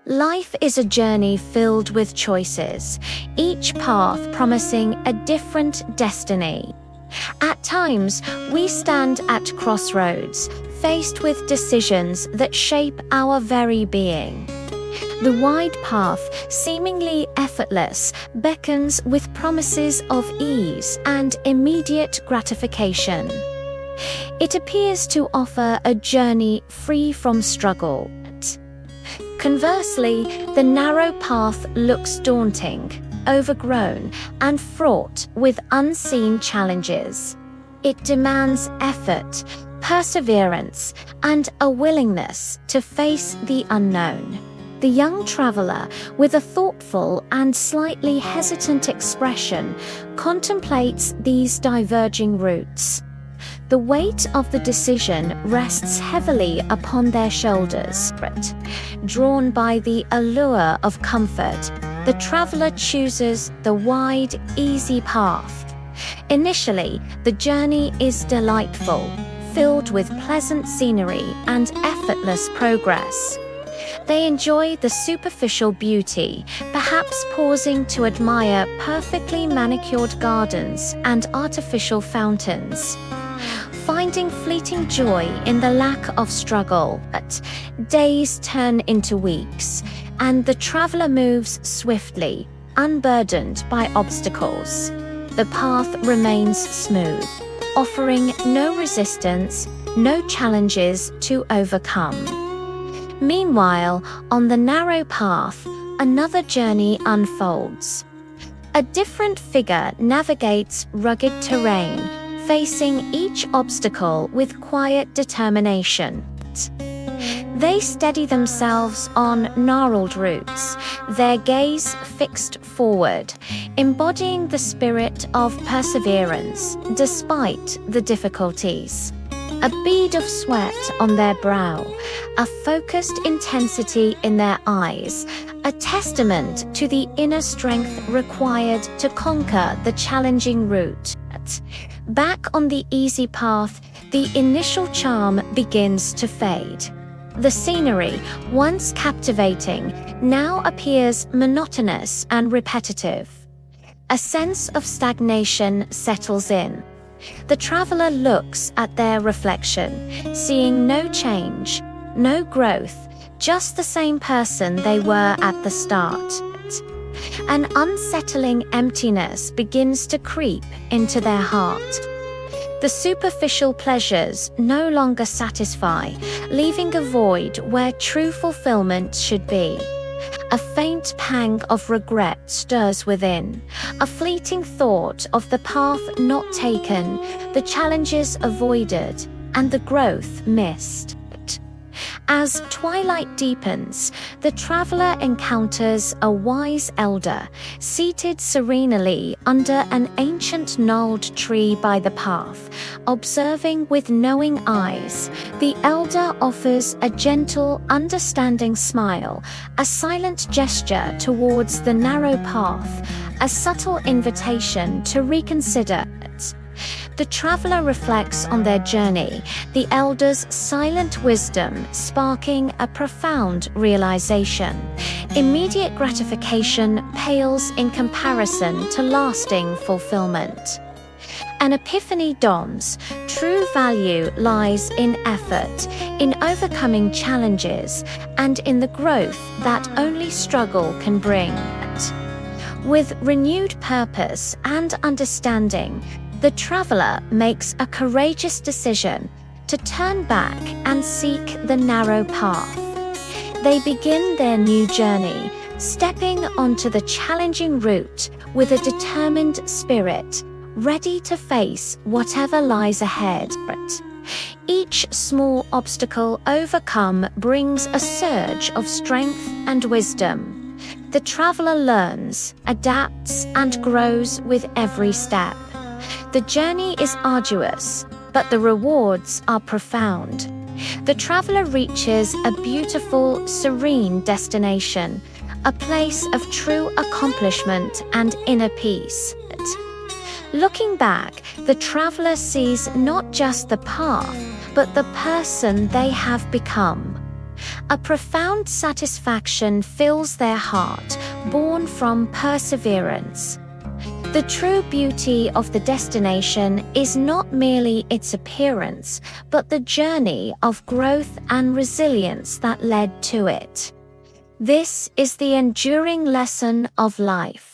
Life is a journey filled with choices, each path promising a different destiny. At times, we stand at crossroads, faced with decisions that shape our very being. The wide path, seemingly effortless, beckons with promises of ease and immediate gratification. It appears to offer a journey free from struggle. Conversely, the narrow path looks daunting, overgrown, and fraught with unseen challenges. It demands effort, perseverance, and a willingness to face the unknown. The young traveler, with a thoughtful and slightly hesitant expression, contemplates these diverging routes. The weight of the decision rests heavily upon their shoulders. Drawn by the allure of comfort, the traveler chooses the wide, easy path. Initially, the journey is delightful, filled with pleasant scenery and effortless progress. They enjoy the superficial beauty, perhaps pausing to admire perfectly manicured gardens and artificial fountains. Finding fleeting joy in the lack of struggle, but days turn into weeks, and the traveler moves swiftly, unburdened by obstacles. The path remains smooth, offering no resistance, no challenges to overcome. Meanwhile, on the narrow path, another journey unfolds. A different figure navigates rugged terrain, facing each obstacle with quiet determination. They steady themselves on gnarled roots, their gaze fixed forward, embodying the spirit of perseverance despite the difficulties. A bead of sweat on their brow, a focused intensity in their eyes, a testament to the inner strength required to conquer the challenging route. Back on the easy path, the initial charm begins to fade. The scenery, once captivating, now appears monotonous and repetitive. A sense of stagnation settles in. The traveler looks at their reflection, seeing no change, no growth, just the same person they were at the start. An unsettling emptiness begins to creep into their heart. The superficial pleasures no longer satisfy, leaving a void where true fulfillment should be. A faint pang of regret stirs within, a fleeting thought of the path not taken, the challenges avoided, and the growth missed. As twilight deepens, the traveler encounters a wise elder, seated serenely under an ancient gnarled tree by the path. Observing with knowing eyes, the elder offers a gentle, understanding smile, a silent gesture towards the narrow path, a subtle invitation to reconsider it. The traveler reflects on their journey, the elder's silent wisdom sparking a profound realization. Immediate gratification pales in comparison to lasting fulfillment. An epiphany dawns. True value lies in effort, in overcoming challenges, and in the growth that only struggle can bring. With renewed purpose and understanding, the traveler makes a courageous decision to turn back and seek the narrow path. They begin their new journey, stepping onto the challenging route with a determined spirit, ready to face whatever lies ahead. Each small obstacle overcome brings a surge of strength and wisdom. The traveler learns, adapts, and grows with every step. The journey is arduous, but the rewards are profound. The traveler reaches a beautiful, serene destination, a place of true accomplishment and inner peace. Looking back, the traveler sees not just the path, but the person they have become. A profound satisfaction fills their heart, born from perseverance. The true beauty of the destination is not merely its appearance, but the journey of growth and resilience that led to it. This is the enduring lesson of life.